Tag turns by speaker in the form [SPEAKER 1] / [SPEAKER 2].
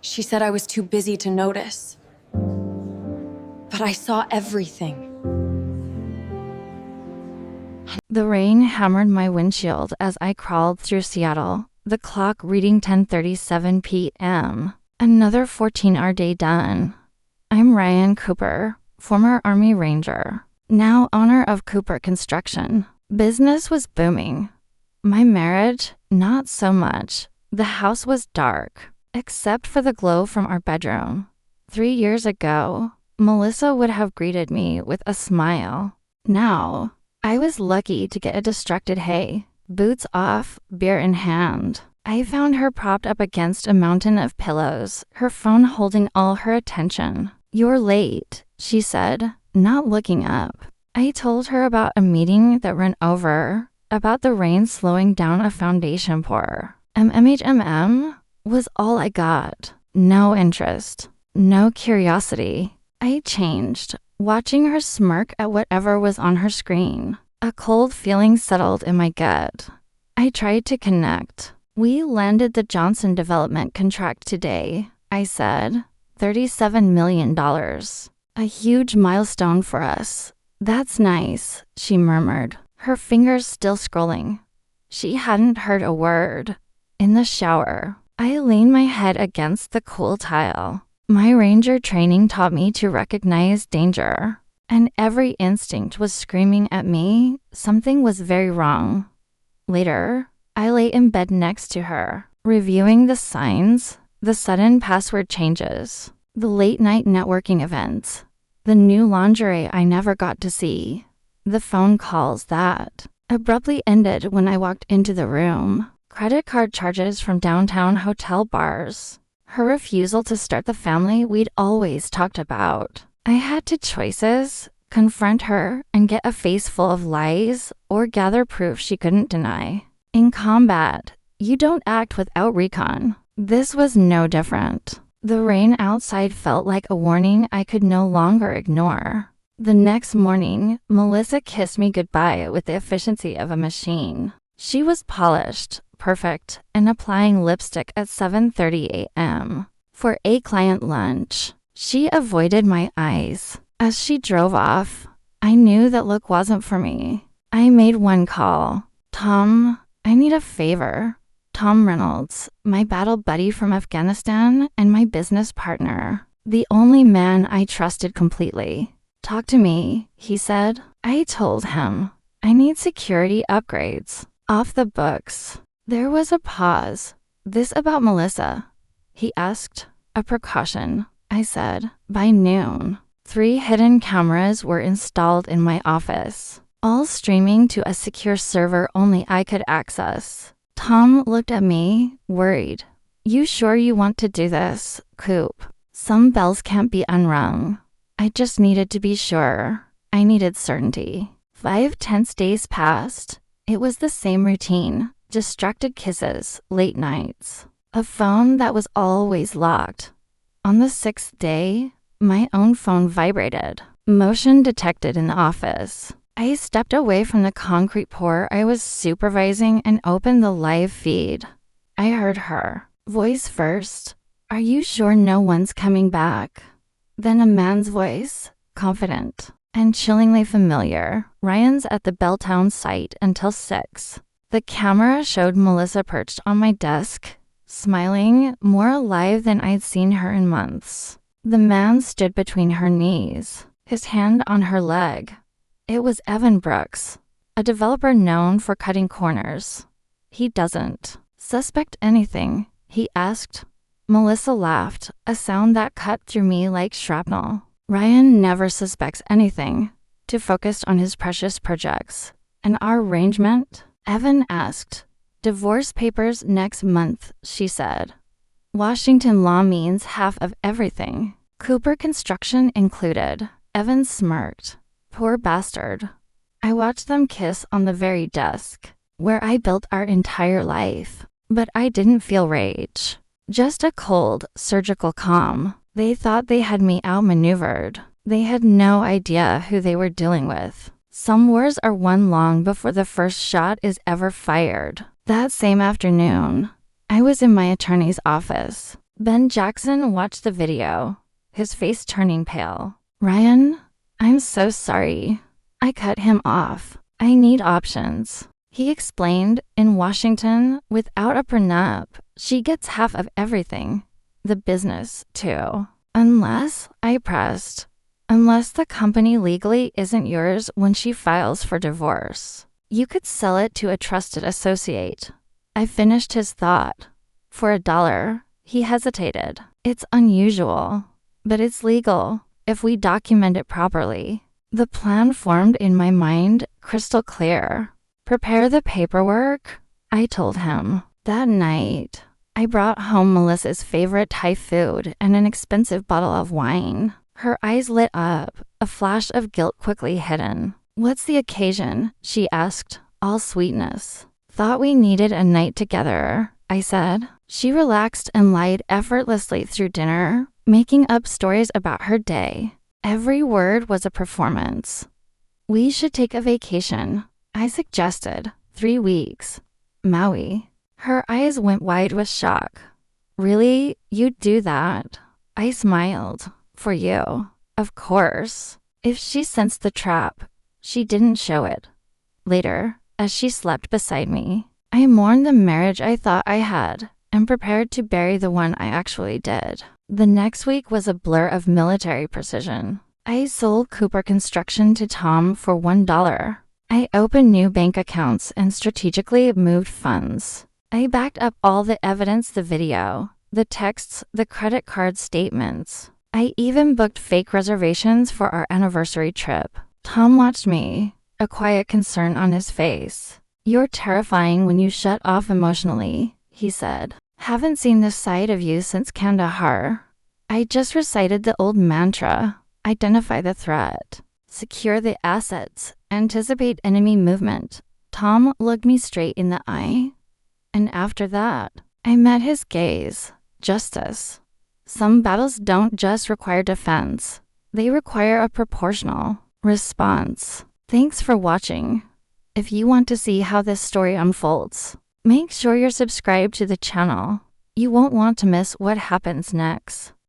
[SPEAKER 1] She said I was too busy to notice. But I saw everything.
[SPEAKER 2] The rain hammered my windshield as I crawled through Seattle, the clock reading 10:37 p.m. Another 14-hour day done. I'm Ryan Cooper, former Army Ranger, now owner of Cooper Construction. Business was booming. My marriage, not so much. The house was dark, except for the glow from our bedroom. 3 years ago, Melissa would have greeted me with a smile. Now, I was lucky to get a distracted hey, boots off, beer in hand. I found her propped up against a mountain of pillows, her phone holding all her attention. "You're late," she said, not looking up. I told her about a meeting that ran over, about the rain slowing down a foundation pour. MMHMM was all I got. No interest, no curiosity. I changed, watching her smirk at whatever was on her screen. A cold feeling settled in my gut. I tried to connect. "We landed the Johnson development contract today," I said. $37 million. A huge milestone for us. "That's nice," she murmured, her fingers still scrolling. She hadn't heard a word. In the shower, I leaned my head against the cool tile. My ranger training taught me to recognize danger, and every instinct was screaming at me something was very wrong. Later, I lay in bed next to her, reviewing the signs, the sudden password changes, the late-night networking events, the new lingerie I never got to see, the phone calls that abruptly ended when I walked into the room, credit card charges from downtown hotel bars, her refusal to start the family we'd always talked about. I had two choices: confront her and get a face full of lies, or gather proof she couldn't deny. In combat, you don't act without recon. This was no different. The rain outside felt like a warning I could no longer ignore. The next morning, Melissa kissed me goodbye with the efficiency of a machine. She was polished, perfect, and applying lipstick at 7:30 a.m. For a client lunch. She avoided my eyes. As she drove off, I knew that look wasn't for me. I made one call. "Tom, I need a favor." Tom Reynolds, my battle buddy from Afghanistan and my business partner. The only man I trusted completely. "Talk to me," he said. I told him, "I need security upgrades. Off the books." There was a pause. "This about Melissa?" he asked. "A precaution," I said. By noon, 3 hidden cameras were installed in my office, all streaming to a secure server only I could access. Tom looked at me, worried. "You sure you want to do this, Coop? Some bells can't be unrung." I just needed to be sure. I needed certainty. 5 tense days passed. It was the same routine. Distracted kisses, late nights. A phone that was always locked. On the 6th day, my own phone vibrated. Motion detected in the office. I stepped away from the concrete pour I was supervising and opened the live feed. I heard her, voice first. "Are you sure no one's coming back?" Then a man's voice, confident and chillingly familiar. "Ryan's at the Belltown site until 6. The camera showed Melissa perched on my desk, smiling, more alive than I'd seen her in months. The man stood between her knees, his hand on her leg. It was Evan Brooks, a developer known for cutting corners. "He doesn't suspect anything?" he asked. Melissa laughed, a sound that cut through me like shrapnel. "Ryan never suspects anything." Too focused on his precious projects. "And our arrangement?" Evan asked. "Divorce papers next month," she said. "Washington law means half of everything. Cooper Construction included." Evan smirked. Poor bastard. I watched them kiss on the very desk where I built our entire life. But I didn't feel rage. Just a cold, surgical calm. They thought they had me outmaneuvered. They had no idea who they were dealing with. Some wars are won long before the first shot is ever fired. That same afternoon, I was in my attorney's office, Ben Jackson watched the video, his face turning pale. Ryan, I'm so sorry. I cut him off. I need options. He explained, in Washington, without a prenup, she gets half of everything. The business, too. Unless, I pressed, unless the company legally isn't yours when she files for divorce. You could sell it to a trusted associate. I finished his thought. For $1, he hesitated. It's unusual, but it's legal if we document it properly. The plan formed in my mind, crystal clear. Prepare the paperwork, I told him. That night, I brought home Melissa's favorite Thai food and an expensive bottle of wine. Her eyes lit up, a flash of guilt quickly hidden. What's the occasion? She asked, all sweetness. Thought we needed a night together, I said. She relaxed and lied effortlessly through dinner, making up stories about her day. Every word was a performance. We should take a vacation, I suggested. 3 weeks. Maui. Her eyes went wide with shock. Really? You'd do that? I smiled. For you. Of course. If she sensed the trap, she didn't show it. Later, as she slept beside me, I mourned the marriage I thought I had and prepared to bury the one I actually did. The next week was a blur of military precision. I sold Cooper Construction to Tom for $1. I opened new bank accounts and strategically moved funds. I backed up all the evidence, the video, the texts, the credit card statements. I even booked fake reservations for our anniversary trip. Tom watched me, a quiet concern on his face. You're terrifying when you shut off emotionally, he said. Haven't seen this side of you since Kandahar. I just recited the old mantra. Identify the threat. Secure the assets. Anticipate enemy movement. Tom looked me straight in the eye. And after that, I met his gaze. Justice. Some battles don't just require defense. They require a proportional response. Thanks for watching. If you want to see how this story unfolds, make sure you're subscribed to the channel. You won't want to miss what happens next.